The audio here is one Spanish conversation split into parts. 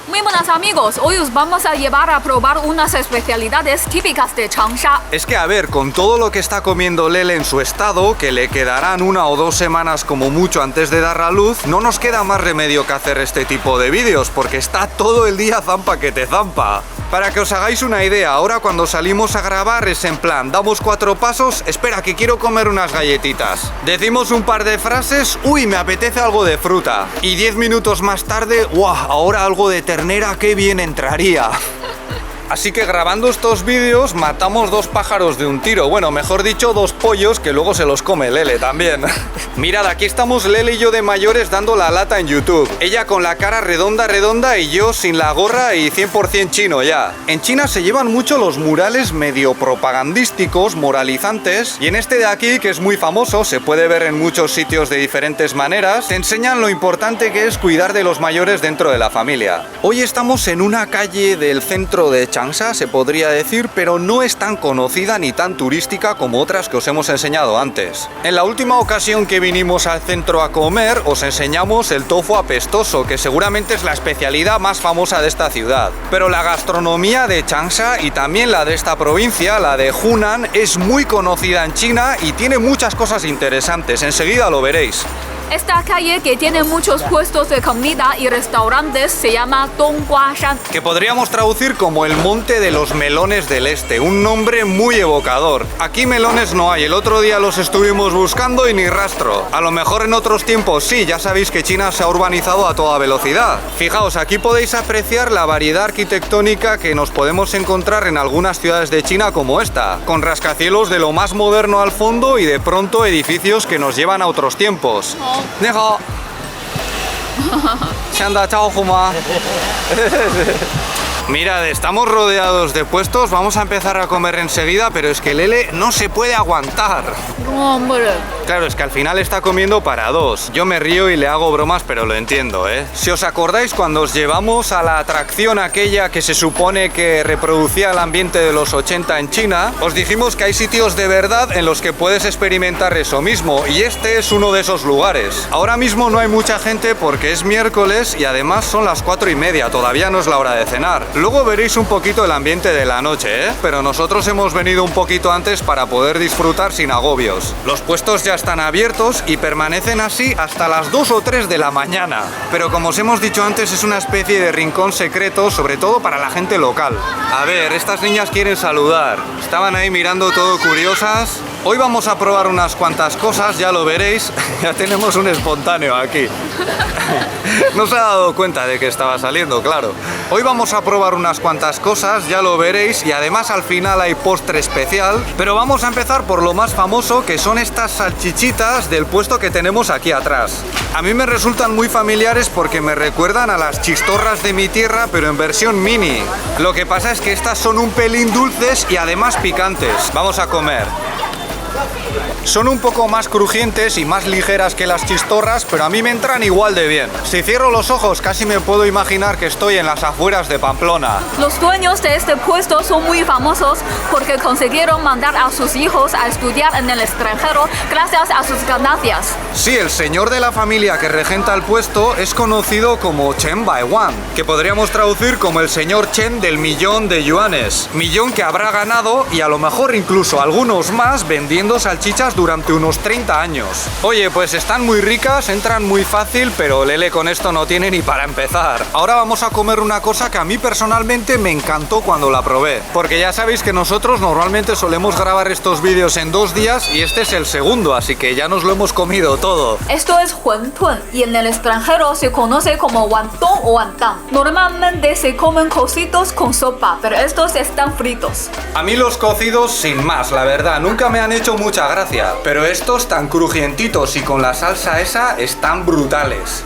Muy buenas amigos, hoy os vamos a llevar a probar unas especialidades típicas de Changsha. Es que a ver, con todo lo que está comiendo Lele en su estado, que le quedarán 1 o 2 semanas como mucho antes de dar a luz, no nos queda más remedio que hacer este tipo de vídeos, porque está todo el día zampa que te zampa. Para que os hagáis una idea, ahora cuando salimos a grabar es en plan, damos 4 pasos, espera que quiero comer unas galletitas. Decimos un par de frases, uy, me apetece algo de fruta. Y 10 minutos más tarde, ¡guau! Ahora algo de ternera, qué bien entraría. Así que grabando estos vídeos matamos 2 pájaros de un tiro. Bueno, mejor dicho, 2 pollos que luego se los come Lele también. Mirad, aquí estamos Lele y yo de mayores dando la lata en YouTube. Ella con la cara redonda y yo sin la gorra y 100% chino ya. En China se llevan mucho los murales medio propagandísticos, moralizantes. Y en este de aquí, que es muy famoso, se puede ver en muchos sitios de diferentes maneras, te enseñan lo importante que es cuidar de los mayores dentro de la familia. Hoy estamos en una calle del centro de Changsha, se podría decir, pero no es tan conocida ni tan turística como otras que os hemos enseñado antes. En la última ocasión que vinimos al centro a comer, os enseñamos el tofu apestoso, que seguramente es la especialidad más famosa de esta ciudad. Pero la gastronomía de Changsha y también la de esta provincia, la de Hunan, es muy conocida en China y tiene muchas cosas interesantes, enseguida lo veréis. Esta calle, que tiene muchos puestos de comida y restaurantes, se llama Dongguashan. Que podríamos traducir como el monte de los melones del este, un nombre muy evocador. Aquí melones no hay, el otro día los estuvimos buscando y ni rastro. A lo mejor en otros tiempos sí, ya sabéis que China se ha urbanizado a toda velocidad. Fijaos, aquí podéis apreciar la variedad arquitectónica que nos podemos encontrar en algunas ciudades de China como esta, con rascacielos de lo más moderno al fondo y de pronto edificios que nos llevan a otros tiempos. ¡Ni hao! Mirad, estamos rodeados de puestos, vamos a empezar a comer enseguida, pero es que Lele no se puede aguantar. Hombre. Claro, es que al final está comiendo para 2. Yo me río y le hago bromas, pero lo entiendo, ¿eh? Si os acordáis, cuando os llevamos a la atracción aquella que se supone que reproducía el ambiente de los 80 en China, os dijimos que hay sitios de verdad en los que puedes experimentar eso mismo, y este es uno de esos lugares. Ahora mismo no hay mucha gente porque es miércoles y además son las 4:30, todavía no es la hora de cenar. Luego veréis un poquito el ambiente de la noche, ¿eh? Pero nosotros hemos venido un poquito antes para poder disfrutar sin agobios. Los puestos ya están abiertos y permanecen así hasta las 2 o 3 de la mañana. Pero como os hemos dicho antes, es una especie de rincón secreto, sobre todo para la gente local. A ver, estas niñas quieren saludar. Estaban ahí mirando todo curiosas. Hoy vamos a probar unas cuantas cosas, ya lo veréis. Ya tenemos un espontáneo aquí. No se ha dado cuenta de que estaba saliendo, claro. Hoy vamos a probar unas cuantas cosas, ya lo veréis, y además al final hay postre especial. Pero vamos a empezar por lo más famoso, que son estas salchichitas del puesto que tenemos aquí atrás. A mí me resultan muy familiares porque me recuerdan a las chistorras de mi tierra, pero en versión mini. Lo que pasa es que estas son un pelín dulces y además picantes. Vamos a comer. Son un poco más crujientes y más ligeras que las chistorras, pero a mí me entran igual de bien. Si cierro los ojos casi me puedo imaginar que estoy en las afueras de Pamplona. Los dueños de este puesto son muy famosos porque consiguieron mandar a sus hijos a estudiar en el extranjero gracias a sus ganancias. Sí, el señor de la familia que regenta el puesto es conocido como Chen Baiwan, que podríamos traducir como el señor Chen del millón de yuanes. Millón que habrá ganado y a lo mejor incluso algunos más vendiendo salchichas durante unos 30 años. Oye, pues están muy ricas, entran muy fácil, pero Lele con esto no tiene ni para empezar. Ahora vamos a comer una cosa que a mí personalmente me encantó cuando la probé, porque ya sabéis que nosotros normalmente solemos grabar estos vídeos en 2 días y este es el segundo, así que ya nos lo hemos comido todo. Esto es huentun y en el extranjero se conoce como wantong o wantang. Normalmente se comen cocidos con sopa, pero estos están fritos. A mí los cocidos sin más, la verdad, nunca me han hecho mucha gracia, pero estos tan crujientitos y con la salsa esa están brutales.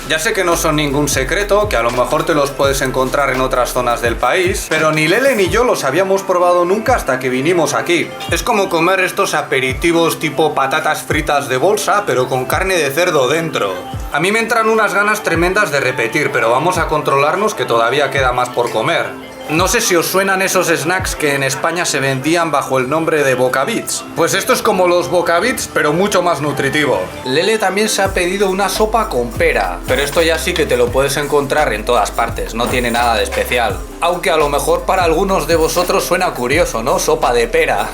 Ya sé que no son ningún secreto, que a lo mejor te los puedes encontrar en otras zonas del país, pero ni Lele ni yo los habíamos probado nunca hasta que vinimos aquí. Es como comer estos aperitivos tipo patatas fritas de bolsa, pero con carne de cerdo dentro. A mí me entran unas ganas tremendas de repetir, pero vamos a controlarnos que todavía queda más por comer. No sé si os suenan esos snacks que en España se vendían bajo el nombre de Bocabits. Pues esto es como los Bocabits, pero mucho más nutritivo. Lele también se ha pedido una sopa con pera, pero esto ya sí que te lo puedes encontrar en todas partes, no tiene nada de especial. Aunque a lo mejor para algunos de vosotros suena curioso, ¿no? Sopa de pera.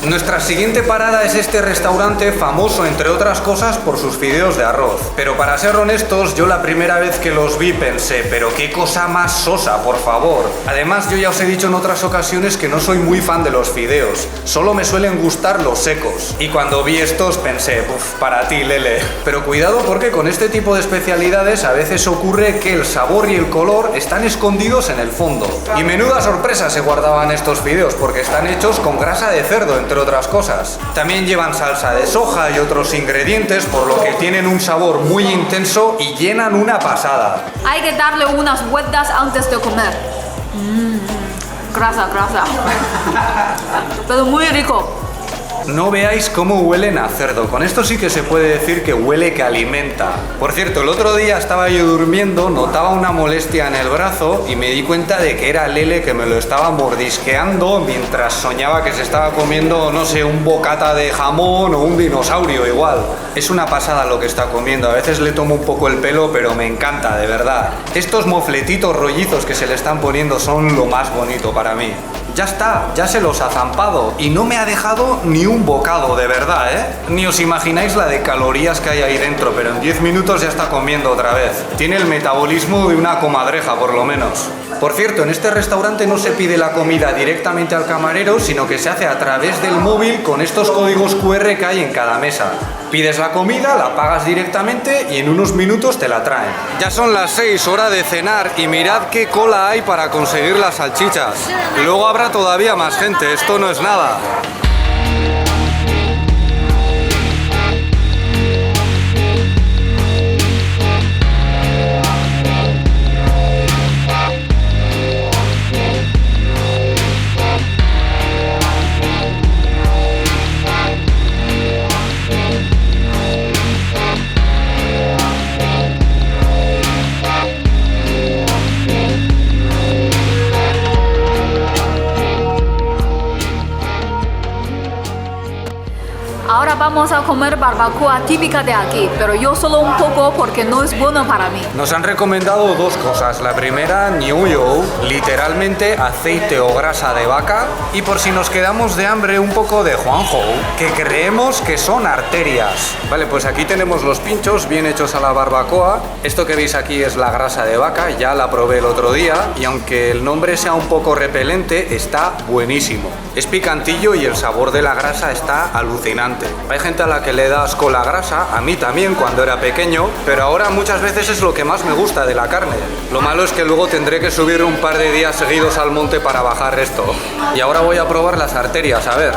Nuestra siguiente parada es este restaurante famoso, entre otras cosas, por sus fideos de arroz. Pero para ser honestos, yo la primera vez que los vi pensé, pero qué cosa más sosa, por favor. Además, yo ya os he dicho en otras ocasiones que no soy muy fan de los fideos, solo me suelen gustar los secos. Y cuando vi estos pensé, para ti, Lele. Pero cuidado porque con este tipo de especialidades a veces ocurre que el sabor y el color están escondidos en el fondo. Y menuda sorpresa se guardaban estos fideos porque están hechos con grasa de cerdo, entre otras cosas. También llevan salsa de soja y otros ingredientes, por lo que tienen un sabor muy intenso y llenan una pasada. Hay que darle unas vueltas antes de comer. Grasa. Pero muy rico. No veáis cómo huelen a cerdo. Con esto sí que se puede decir que huele que alimenta. Por cierto, el otro día estaba yo durmiendo, notaba una molestia en el brazo y me di cuenta de que era Lele que me lo estaba mordisqueando mientras soñaba que se estaba comiendo, no sé, un bocata de jamón o un dinosaurio igual. Es una pasada lo que está comiendo. A veces le tomo un poco el pelo, pero me encanta, de verdad. Estos mofletitos rollizos que se le están poniendo son lo más bonito para mí. Ya está, ya se los ha zampado y no me ha dejado ni un bocado, de verdad, ¿eh? Ni os imagináis la de calorías que hay ahí dentro, pero en 10 minutos ya está comiendo otra vez. Tiene el metabolismo de una comadreja, por lo menos. Por cierto, en este restaurante no se pide la comida directamente al camarero, sino que se hace a través del móvil con estos códigos QR que hay en cada mesa. Pides la comida, la pagas directamente y en unos minutos te la traen. Ya son las 6, hora de cenar, y mirad qué cola hay para conseguir las salchichas. Y luego habrá todavía más gente, esto no es nada. Ahora vamos a comer barbacoa típica de aquí, pero yo solo un poco porque no es bueno para mí. Nos han recomendado dos cosas. La primera, niuyo, literalmente aceite o grasa de vaca. Y por si nos quedamos de hambre, un poco de huanghou, que creemos que son arterias. Vale, pues aquí tenemos los pinchos bien hechos a la barbacoa. Esto que veis aquí es la grasa de vaca, ya la probé el otro día. Y aunque el nombre sea un poco repelente, está buenísimo. Es picantillo y el sabor de la grasa está alucinante. Hay gente a la que le da asco la grasa, a mí también cuando era pequeño, pero ahora muchas veces es lo que más me gusta de la carne. Lo malo es que luego tendré que subir un par de días seguidos al monte para bajar esto. Y ahora voy a probar las arterias, a ver.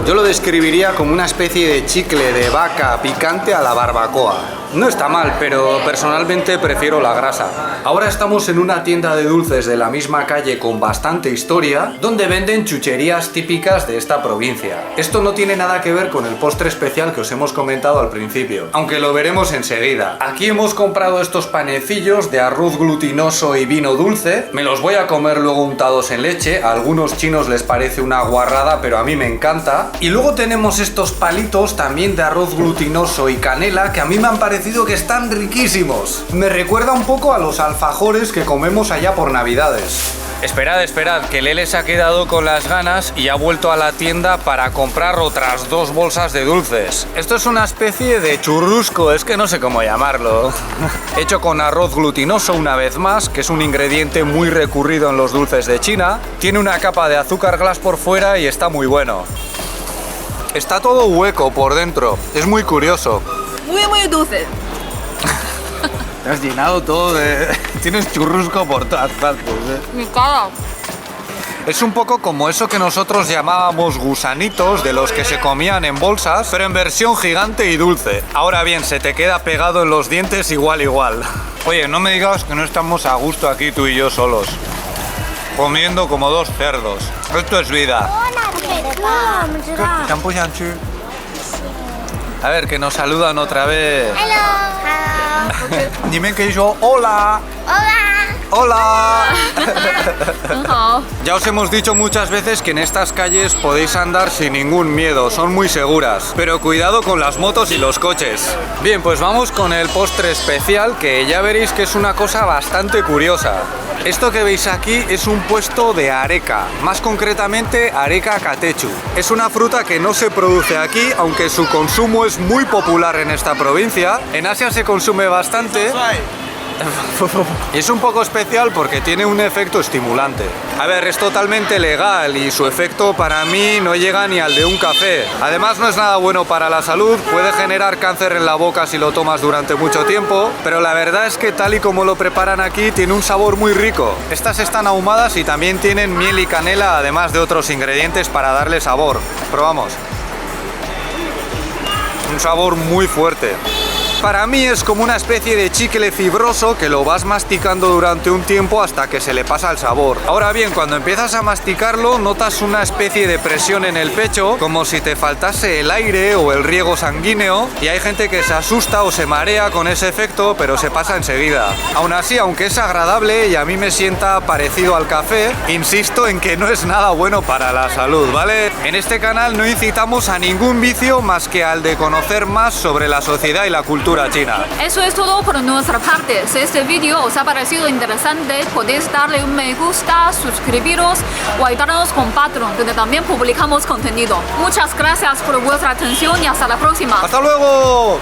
Yo lo describiría como una especie de chicle de vaca picante a la barbacoa. No está mal, pero personalmente prefiero la grasa. Ahora estamos en una tienda de dulces de la misma calle con bastante historia, donde venden chucherías típicas de esta provincia. Esto no tiene nada que ver con el postre especial que os hemos comentado al principio, aunque lo veremos enseguida. Aquí hemos comprado estos panecillos de arroz glutinoso y vino dulce. Me los voy a comer luego untados en leche. A algunos chinos les parece una guarrada, pero a mí me encanta. Y luego tenemos estos palitos también de arroz glutinoso y canela que a mí me han parecido que están riquísimos. Me recuerda un poco a los alfajores que comemos allá por Navidades. Esperad, que Lele se ha quedado con las ganas y ha vuelto a la tienda para comprar otras 2 bolsas de dulces. Esto es una especie de churrusco, es que no sé cómo llamarlo. Hecho con arroz glutinoso una vez más, que es un ingrediente muy recurrido en los dulces de China. Tiene una capa de azúcar glass por fuera y está muy bueno. Está todo hueco por dentro, es muy curioso. Muy dulce. Te has llenado todo de... Tienes churrusco por todas partes, ¿eh? Mi cara. Es un poco como eso que nosotros llamábamos gusanitos, de los que se comían en bolsas, pero en versión gigante y dulce. Ahora bien, se te queda pegado en los dientes igual. Oye, no me digas que no estamos a gusto aquí tú y yo solos, comiendo como 2 cerdos. Esto es vida. A ver, que nos saludan otra vez. Hello. 你们可以说 hola. Hola. 很好。 Ya os hemos dicho muchas veces que en estas calles podéis andar sin ningún miedo, son muy seguras. Pero cuidado con las motos y los coches. Bien, pues vamos con el postre especial, que ya veréis que es una cosa bastante curiosa. Esto que veis aquí es un puesto de areca, más concretamente areca catechu. Es una fruta que no se produce aquí, aunque su consumo es muy popular en esta provincia. En Asia se consume bastante. Y es un poco especial porque tiene un efecto estimulante. A ver, es totalmente legal y su efecto para mí no llega ni al de un café. Además no es nada bueno para la salud, puede generar cáncer en la boca si lo tomas durante mucho tiempo, pero la verdad es que tal y como lo preparan aquí tiene un sabor muy rico. Estas están ahumadas y también tienen miel y canela, además de otros ingredientes para darle sabor. Probamos. Un sabor muy fuerte. Para mí es como una especie de chicle fibroso que lo vas masticando durante un tiempo hasta que se le pasa el sabor. Ahora bien, cuando empiezas a masticarlo notas una especie de presión en el pecho, como si te faltase el aire o el riego sanguíneo, y hay gente que se asusta o se marea con ese efecto, pero se pasa enseguida. Aún así, aunque es agradable y a mí me sienta parecido al café, insisto en que no es nada bueno para la salud, ¿vale? En este canal no incitamos a ningún vicio más que al de conocer más sobre la sociedad y la cultura china. Eso es todo por nuestra parte. Si este vídeo os ha parecido interesante, podéis darle un me gusta, suscribiros o ayudarnos con Patreon, donde también publicamos contenido. Muchas gracias por vuestra atención y hasta la próxima. ¡Hasta luego!